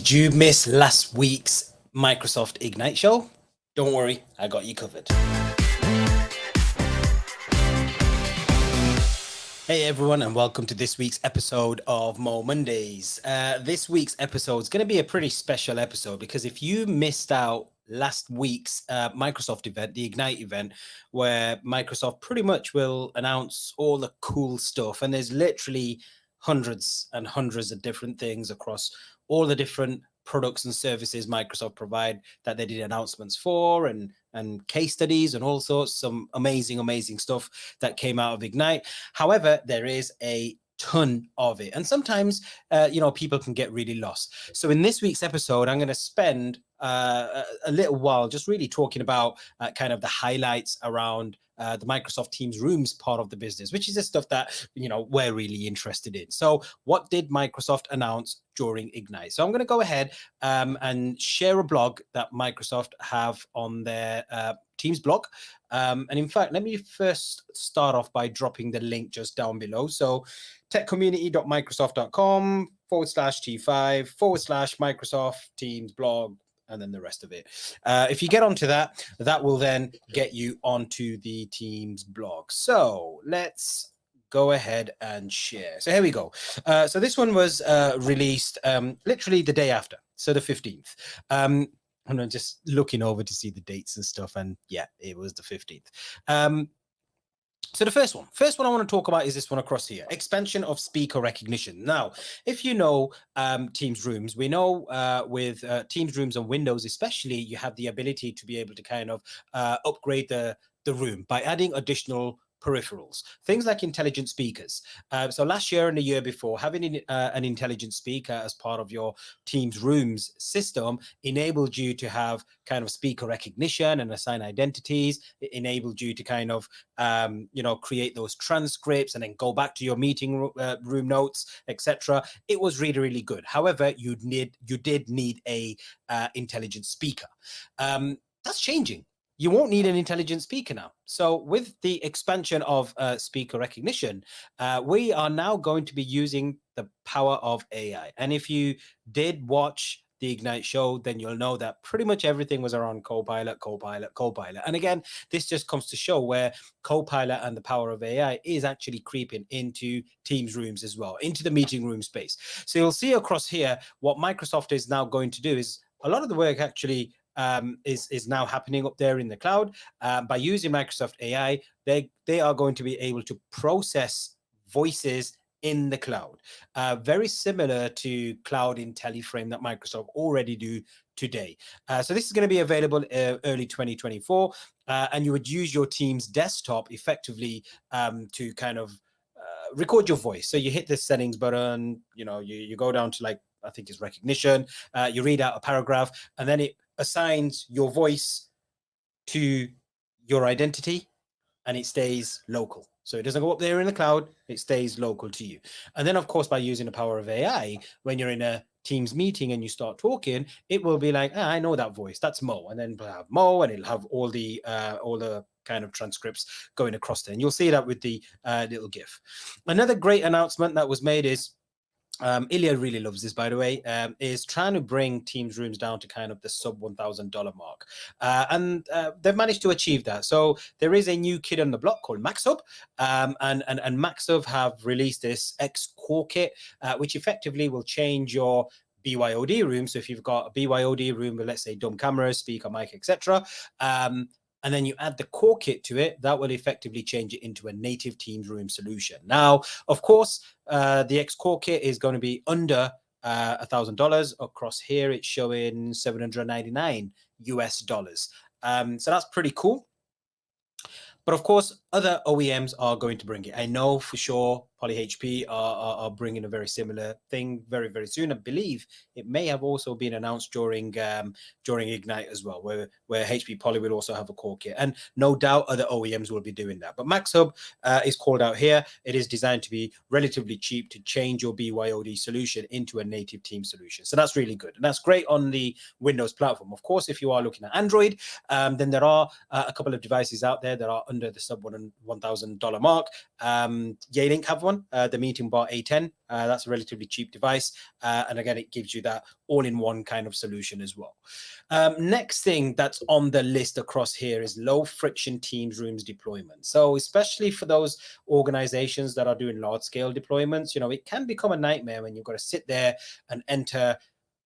Did you miss last week's Microsoft Ignite show? Don't worry, I got you covered. Hey everyone, and welcome to this week's episode of Mondays. This week's episode is going to be a pretty special episode because if you missed out last week's Microsoft event, the Ignite event, where Microsoft pretty much will announce all the cool stuff, and there's literally hundreds and hundreds of different things across all the different products and services Microsoft provide that they did announcements for, and case studies and all sorts, some amazing stuff that came out of Ignite. However, there is a ton of it, and sometimes people can get really lost. So in this week's episode, I'm going to spend a little while just really talking about kind of the highlights around the Microsoft Teams Rooms part of the business, which is the stuff that we're really interested in. So what did Microsoft announce during Ignite? So I'm going to go ahead and share a blog that Microsoft have on their Teams blog. And in fact, let me first start off by dropping the link just down below. So techcommunity.microsoft.com/T5/Microsoft Teams blog, and then the rest of it. If you get onto that, that will then get you onto the Teams blog. So let's go ahead and share. So here we go. So this one was released literally the day after, so the 15th. I'm just looking over to see the dates and stuff, and yeah, it was the 15th. So the first one I want to talk about is this one across here: expansion of speaker recognition. Now, if you know Teams Rooms, we know with Teams Rooms on Windows especially, you have the ability to be able to kind of upgrade the room by adding additional peripherals, things like intelligent speakers. So last year and the year before, having an intelligent speaker as part of your Teams Rooms system enabled you to have kind of speaker recognition and assign identities. It enabled you to kind of create those transcripts and then go back to your meeting room notes, etc. It was really good. However, you did need a intelligent speaker. That's changing. You won't need an intelligent speaker now. So with the expansion of speaker recognition, we are now going to be using the power of AI. And if you did watch the Ignite show, then you'll know that pretty much everything was around Copilot. And again, this just comes to show where Copilot and the power of AI is actually creeping into Teams Rooms as well, into the meeting room space. So you'll see across here, what Microsoft is now going to do is a lot of the work actually is now happening up there in the cloud. By using Microsoft AI, they are going to be able to process voices in the cloud, very similar to Cloud IntelliFrame that Microsoft already do today. So this is going to be available early 2024, and you would use your Teams desktop effectively to kind of record your voice. So you hit the settings button, you go down to, like, I think it's recognition, you read out a paragraph, and then it assigns your voice to your identity, and it stays local. So it doesn't go up there in the cloud, it stays local to you. And then, of course, by using the power of AI, when you're in a Teams meeting and you start talking, it will be like, I know that voice, that's Mo. And then we'll have Mo, and it'll have all the kind of transcripts going across there. And you'll see that with the little GIF. Another great announcement that was made is, Ilya really loves this, by the way, is trying to bring Teams Rooms down to kind of the sub $1,000 mark. And they've managed to achieve that. So there is a new kid on the block called MaxHub, and MaxHub have released this X Core kit, which effectively will change your BYOD room. So if you've got a BYOD room with, let's say, dumb cameras, speaker, mic, etc., and then you add the core kit to it, that will effectively change it into a native Teams Room solution. Now, of course, the X Core kit is going to be under $1,000. Across here, it's showing $799 US. So that's pretty cool. But of course, other OEMs are going to bring it. I know for sure PolyHP are bringing a very similar thing very soon. I believe it may have also been announced during Ignite as well, where HP Poly will also have a core kit, and no doubt other OEMs will be doing that. But MaxHub is called out here. It is designed to be relatively cheap to change your BYOD solution into a native Team solution. So that's really good, and that's great on the Windows platform. Of course, if you are looking at Android, then there are a couple of devices out there that are under the sub $100 $1,000 mark. Yealink have one, the Meeting Bar A10. That's a relatively cheap device. And again, it gives you that all-in-one kind of solution as well. Next thing that's on the list across here is low friction Teams rooms deployment. So especially for those organizations that are doing large scale deployments, it can become a nightmare when you've got to sit there and enter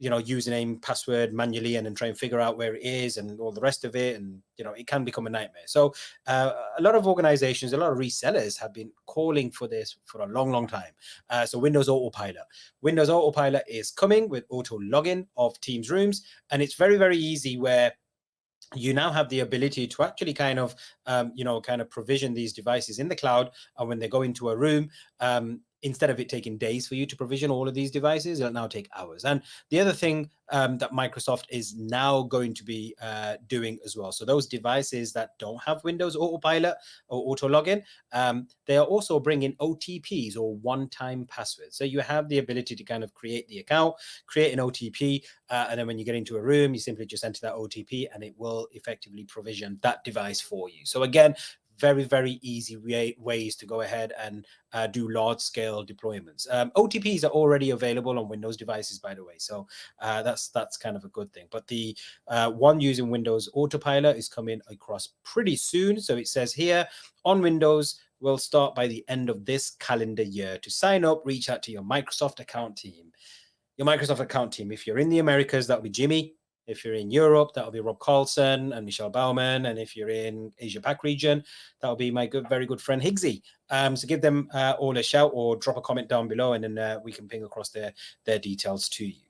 username, password manually and then try and figure out where it is and all the rest of it. And, it can become a nightmare. So a lot of organizations, a lot of resellers have been calling for this for a long, long time. So Windows Autopilot. Windows Autopilot is coming with auto login of Teams rooms. And it's very, very easy where you now have the ability to actually kind of provision these devices in the cloud. And when they go into a room, instead of it taking days for you to provision all of these devices, it'll now take hours. And the other thing that Microsoft is now going to be doing as well. So those devices that don't have Windows Autopilot or auto login, they are also bringing OTPs or one-time passwords. So you have the ability to kind of create the account, create an OTP, and then when you get into a room, you simply just enter that OTP and it will effectively provision that device for you. So again, very, very easy ways to go ahead and do large-scale deployments. OTPs are already available on Windows devices, by the way, so that's kind of a good thing. But the one using Windows Autopilot is coming across pretty soon. So it says here, on Windows, will start by the end of this calendar year. To sign up, reach out to your Microsoft account team. Your Microsoft account team. If you're in the Americas, that'll be Jimmy. If you're in Europe, that'll be Rob Carlson and Michelle Bauman. And if you're in Asia Pac region, that'll be my very good friend Higgsy. So give them all a shout or drop a comment down below, and then we can ping across their details to you.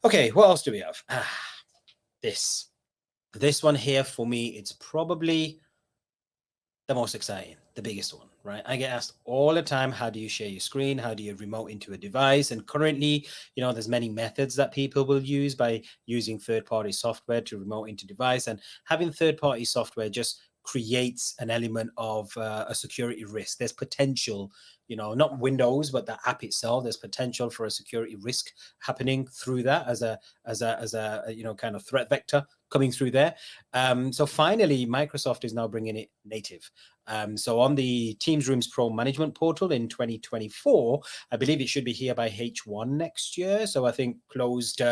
Okay, what else do we have? This one here for me, it's probably the most exciting, the biggest one, right? I get asked all the time, how do you share your screen? How do you remote into a device? And currently, there's many methods that people will use by using third-party software to remote into device. And having third-party software just creates an element of a security risk. There's potential, not Windows, but the app itself, there's potential for a security risk happening through that as a kind of threat vector coming through there. So finally, Microsoft is now bringing it native. So on the Teams Rooms Pro Management Portal in 2024, I believe it should be here by H1 next year. So I think closed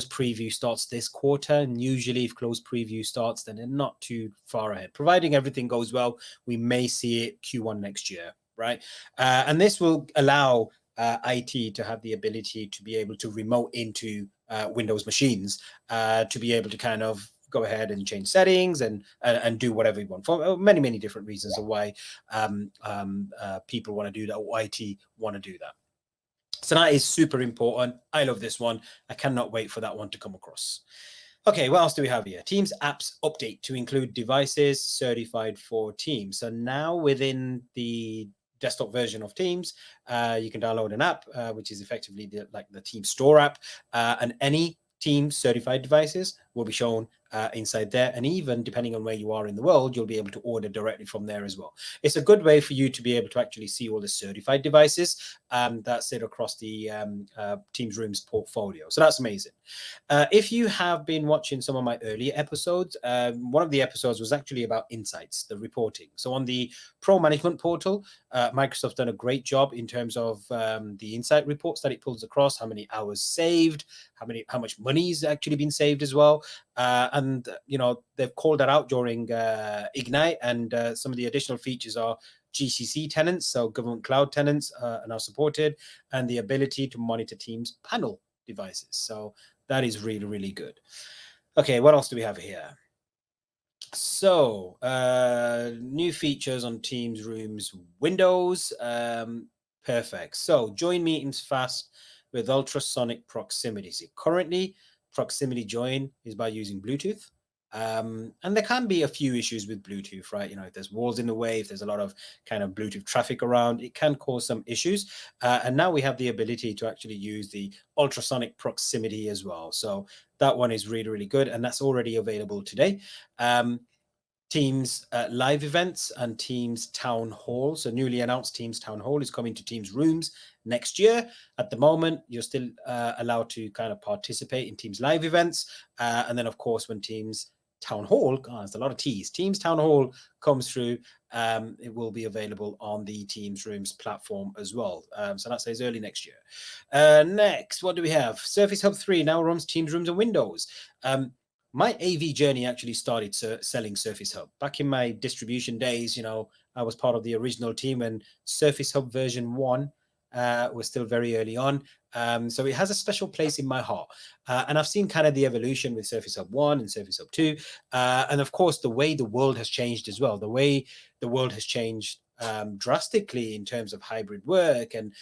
preview starts this quarter, and usually if closed preview starts, then they're not too far ahead. Providing everything goes well, we may see it Q1 next year, right? And this will allow IT to have the ability to be able to remote into Windows machines, to be able to kind of go ahead and change settings and do whatever you want for many, many different reasons of why people want to do that, or IT want to do that. So that is super important. I love this one. I cannot wait for that one to come across. Okay, what else do we have here? Teams apps update to include devices certified for Teams. So now within the desktop version of Teams, you can download an app, which is effectively the Teams Store app, and any Teams certified devices will be shown inside there. And even depending on where you are in the world, you'll be able to order directly from there as well. It's a good way for you to be able to actually see all the certified devices that sit across the Teams Rooms portfolio. So that's amazing. If you have been watching some of my earlier episodes, one of the episodes was actually about insights, the reporting. So on the Pro Management Portal, Microsoft's done a great job in terms of the insight reports that it pulls across, how many hours saved, how much money's actually been saved as well. And they've called that out during Ignite, and some of the additional features are GCC tenants, so government cloud tenants are now supported, and the ability to monitor Teams panel devices. So that is really, really good. Okay, what else do we have here? So new features on Teams Rooms Windows. Perfect. So join meetings fast with ultrasonic proximity. So currently, proximity join is by using Bluetooth. And there can be a few issues with Bluetooth, right? If there's walls in the way, if there's a lot of kind of Bluetooth traffic around, it can cause some issues. And now we have the ability to actually use the ultrasonic proximity as well. So that one is really, really good. And that's already available today. Teams live events and Teams Town Hall. So newly announced Teams Town Hall is coming to Teams Rooms next year. At the moment, you're still allowed to kind of participate in Teams live events. And then, of course, when Teams Town Hall, God, there's a lot of T's. Teams Town Hall comes through. It will be available on the Teams Rooms platform as well. So that says early next year. Next, what do we have? Surface Hub 3 now runs Teams Rooms and Windows. My AV journey actually started selling Surface Hub. Back in my distribution days, I was part of the original team when Surface Hub version 1 was still very early on. So it has a special place in my heart. And I've seen kind of the evolution with Surface Hub 1 and Surface Hub 2. And of course, the way the world has changed as well. The way the world has changed drastically in terms of hybrid work. And,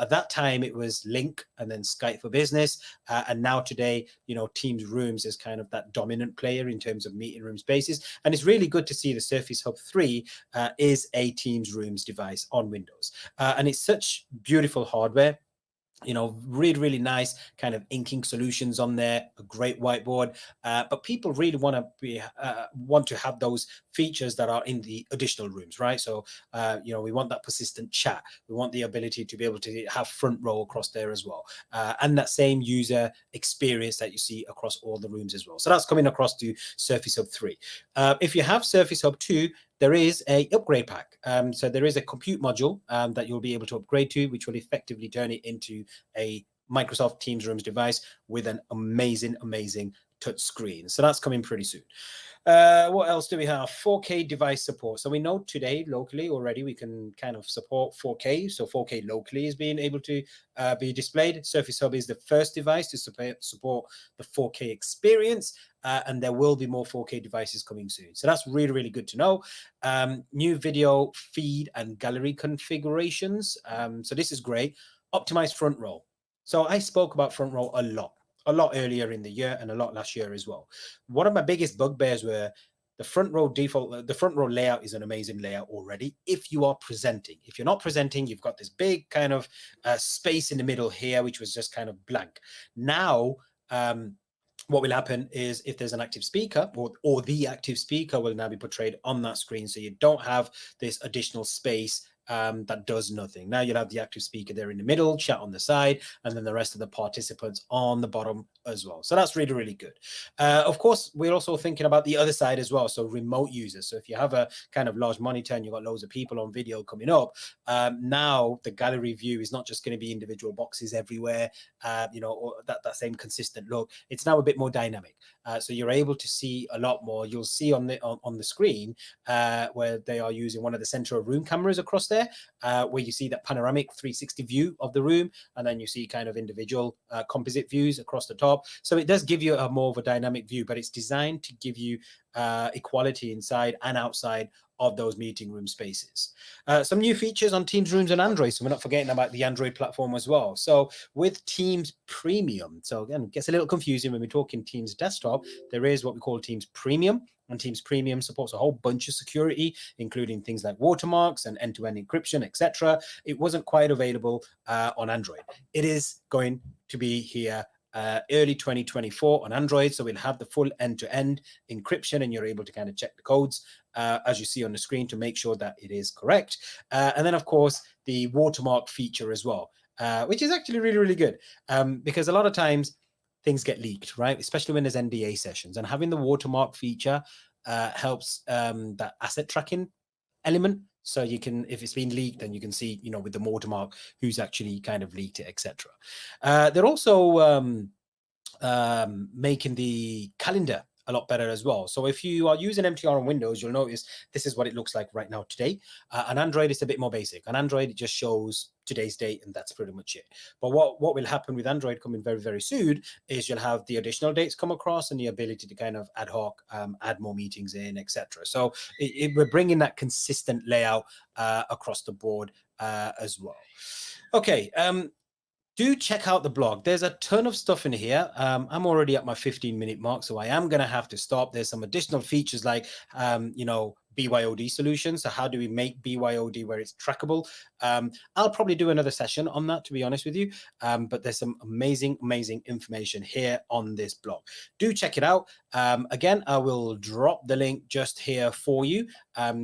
at that time it was Link and then Skype for Business. And now today, Teams Rooms is kind of that dominant player in terms of meeting room spaces. And it's really good to see the Surface Hub 3 is a Teams Rooms device on Windows. And it's such beautiful hardware. Really, really nice kind of inking solutions on there, a great whiteboard. But people really want to have those features that are in the additional rooms, right? So, we want that persistent chat. We want the ability to be able to have front row across there as well. And that same user experience that you see across all the rooms as well. So that's coming across to Surface Hub 3. If you have Surface Hub 2, there is a upgrade pack. So there is a compute module that you'll be able to upgrade to, which will effectively turn it into a Microsoft Teams Rooms device with an amazing, amazing touch screen. So that's coming pretty soon. What else do we have? 4K device support. So we know today locally already we can kind of support 4K. So 4K locally is being able to be displayed. Surface Hub is the first device to support the 4K experience. And there will be more 4K devices coming soon. So that's really, really good to know. New video feed and gallery configurations. So this is great. Optimized front row. So I spoke about front row a lot earlier in the year and a lot last year as well. One of my biggest bugbears were the front row layout is an amazing layout already if you are presenting. If you're not presenting, you've got this big kind of space in the middle here, which was just kind of blank. Now, what will happen is if there's an active speaker or the active speaker will now be portrayed on that screen. So you don't have this additional space that does nothing. Now you'll have the active speaker there in the middle, chat on the side, and then the rest of the participants on the bottom as well. So that's really, really good. Of course, we're also thinking about the other side as well. So remote users. So if you have a kind of large monitor and you've got loads of people on video coming up, now the gallery view is not just going to be individual boxes everywhere, or that same consistent look. It's now a bit more dynamic. So you're able to see a lot more. You'll see on the screen where they are using one of the center of room cameras across there, where you see that panoramic 360 view of the room, and then you see kind of individual composite views across the top. So it does give you a more of a dynamic view, but it's designed to give you equality inside and outside of those meeting room spaces. Some new features on Teams Rooms and Android. So we're not forgetting about the Android platform as well. So with Teams Premium, so again, it gets a little confusing when we're talking Teams Desktop, there is what we call Teams Premium. And Teams Premium supports a whole bunch of security, including things like watermarks and end-to-end encryption, etc. It wasn't quite available on Android. It is going to be here early 2024 on Android. So we'll have the full end-to-end encryption, and you're able to kind of check the codes as you see on the screen to make sure that it is correct. And then, of course, the watermark feature as well, which is actually really, really good because a lot of times things get leaked, right? Especially when there's NDA sessions, and having the watermark feature helps that asset tracking element. So you can, if it's been leaked, then you can see, with the watermark, who's actually kind of leaked it, etc. They're also making the calendar a lot better as well. So if you are using MTR on Windows, you'll notice this is what it looks like right now today. On Android, it's a bit more basic. On Android, it just shows today's date, and that's pretty much it. But what will happen with Android coming very, very soon is you'll have the additional dates come across and the ability to kind of ad hoc add more meetings in, etc. So we're bringing that consistent layout across the board as well. Okay. Do check out the blog. There's a ton of stuff in here. I'm already at my 15-minute mark, so I am going to have to stop. There's some additional features like, BYOD solutions. So how do we make BYOD where it's trackable? I'll probably do another session on that, to be honest with you. But there's some amazing, amazing information here on this blog. Do check it out. Again, I will drop the link just here for you.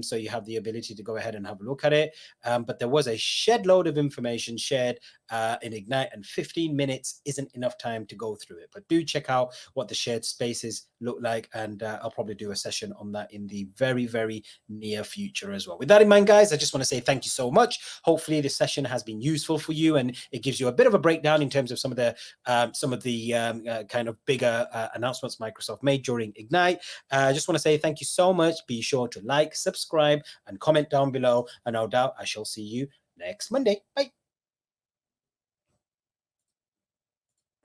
So you have the ability to go ahead and have a look at it. But there was a shed load of information shared in Ignite, and 15 minutes isn't enough time to go through it. But do check out what the shared spaces look like, and I'll probably do a session on that in the very, very near future as well. With that in mind, guys, I just want to say thank you so much. Hopefully this session has been useful for you, and it gives you a bit of a breakdown in terms of some of the kind of bigger announcements Microsoft made during Ignite. I just want to say thank you so much. Be sure to like, subscribe, and comment down below, and no doubt I shall see you next Monday. Bye.